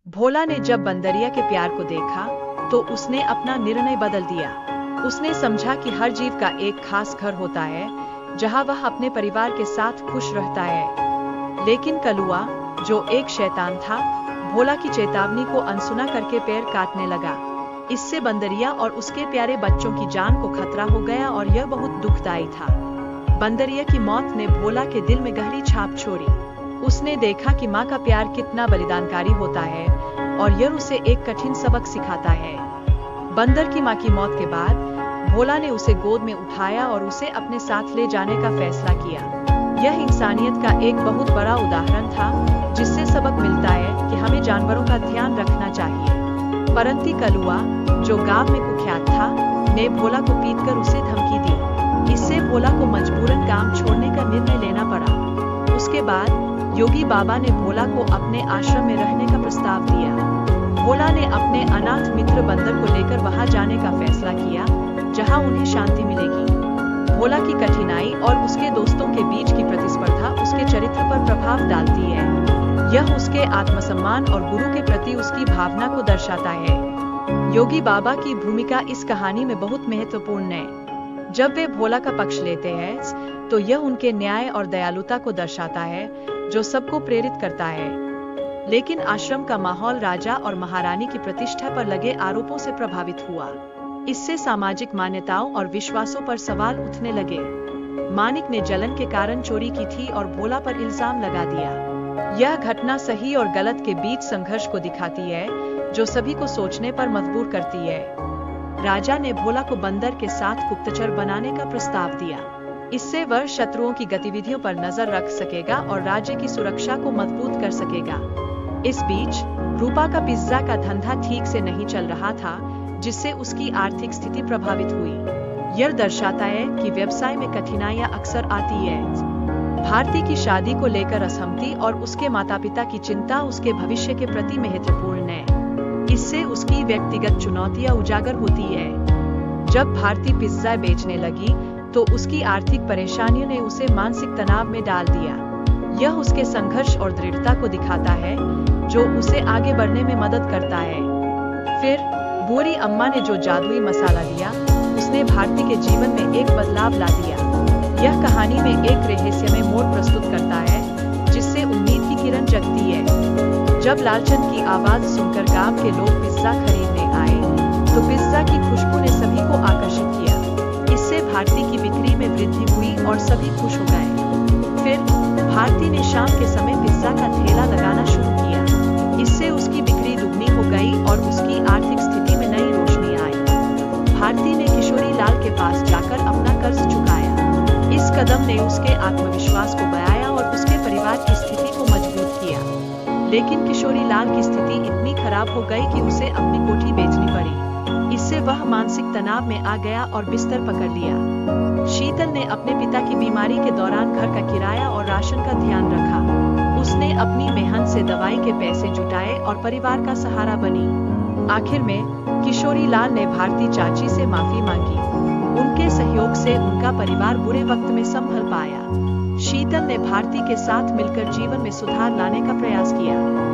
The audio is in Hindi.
भोला ने जब बंदरिया के प्यार को देखा तो उसने अपना निर्णय बदल दिया। उसने समझा कि हर जीव का एक खास घर होता है जहां वह अपने परिवार के साथ खुश रहता है। लेकिन कलुआ, जो एक शैतान था, भोला की चेतावनी को अनसुना करके पेड़ काटने लगा। इससे बंदरिया और उसके प्यारे बच्चों की जान को खतरा हो गया और यह बहुत दुखदायी था। बंदरिया की मौत ने भोला के दिल में गहरी छाप छोड़ी। उसने देखा कि माँ का प्यार कितना बलिदानकारी होता है और यह उसे एक कठिन सबक सिखाता है। बंदर की माँ की मौत के बाद भोला ने उसे गोद में उठाया और उसे अपने साथ ले जाने का फैसला किया। यह इंसानियत का एक बहुत बड़ा उदाहरण था, जिससे सबक मिलता है कि हमें जानवरों का ध्यान रखना चाहिए। परंतु कलुआ, जो गांव में कुख्यात था, ने भोला को पीटकर उसे धमकी दी। इससे भोला को मजबूरन काम छोड़ने का निर्णय लेना पड़ा। उसके बाद योगी बाबा ने भोला को अपने आश्रम में रहने का प्रस्ताव दिया। भोला ने अपने अनाथ मित्र बंदर को लेकर वहां जाने का फैसला किया, जहां उन्हें शांति मिलेगी। भोला की कठिनाई और उसके दोस्तों के बीच की प्रतिस्पर्धा उसके चरित्र पर प्रभाव डालती है। यह उसके आत्मसम्मान और गुरु के प्रति उसकी भावना को दर्शाता है। योगी बाबा की भूमिका इस कहानी में बहुत महत्वपूर्ण है। जब वे भोला का पक्ष लेते हैं तो यह उनके न्याय और दयालुता को दर्शाता है, जो सबको प्रेरित करता है। लेकिन आश्रम का माहौल राजा और महारानी की प्रतिष्ठा पर लगे आरोपों से प्रभावित हुआ। इससे सामाजिक मान्यताओं और विश्वासों पर सवाल उठने लगे। मानिक ने जलन के कारण चोरी की थी और भोला पर इल्जाम लगा दिया। यह घटना सही और गलत के बीच संघर्ष को दिखाती है, जो सभी को सोचने पर मजबूर करती है। राजा ने भोला को बंदर के साथ गुप्तचर बनाने का प्रस्ताव दिया। इससे वह शत्रुओं की गतिविधियों पर नजर रख सकेगा और राज्य की सुरक्षा को मजबूत कर सकेगा। इस बीच रूपा का पिज्जा का धंधा ठीक से नहीं चल रहा था, जिससे उसकी आर्थिक स्थिति प्रभावित हुई। यह दर्शाता है कि व्यवसाय में कठिनाइयां अक्सर आती है। भारती की शादी को लेकर असहमति और उसके माता-पिता की चिंता उसके भविष्य के प्रति महत्वपूर्ण है। इससे उसकी व्यक्तिगत चुनौतियां उजागर होती है। जब भारती पिज्जा बेचने लगी तो उसकी आर्थिक परेशानियों ने उसे मानसिक तनाव में डाल दिया। यह उसके संघर्ष और दृढ़ता को दिखाता है, जो उसे आगे बढ़ने में मदद करता है। फिर बूढ़ी अम्मा ने जो जादुई मसाला दिया, उसने भारती के जीवन में एक बदलाव ला दिया। यह कहानी में एक रहस्यमय मोड़ प्रस्तुत करता है, जिससे उम्मीद की किरण जगती है। जब लालचंद की आवाज सुनकर गांव के लोग पिज्जा खरीदने आए, तो पिज्जा की खुशबू ने सभी को आकर्षित किया। इससे भारती की बिक्री में वृद्धि हुई और सभी खुश हो गए। फिर भारती ने शाम के समय पिज्जा का ठेला लगाना शुरू किया। इससे उसकी बिक्री दुगनी हो गई और उसकी आर्थिक स्थिति में नई रोशनी आई। भारती ने किशोरी लाल के पास जाकर अपना कर्ज चुकाया। इस कदम ने उसके आत्मविश्वास को बढ़ाया और उसके परिवार की स्थिति को मजबूत किया। लेकिन किशोरी लाल की स्थिति इतनी खराब हो गई कि उसे अपनी कोठी बेचनी पड़ी। इससे वह मानसिक तनाव में आ गया और बिस्तर पकड़ लिया। शीतल ने अपने पिता की बीमारी के दौरान घर का किराया और राशन का ध्यान रखा। उसने अपनी मेहनत से दवाई के पैसे जुटाए और परिवार का सहारा बनी। आखिर में किशोरी लाल ने भारती चाची से माफी मांगी। उनके सहयोग से उनका परिवार बुरे वक्त में संभल पाया। शीतल ने भारती के साथ मिलकर जीवन में सुधार लाने का प्रयास किया।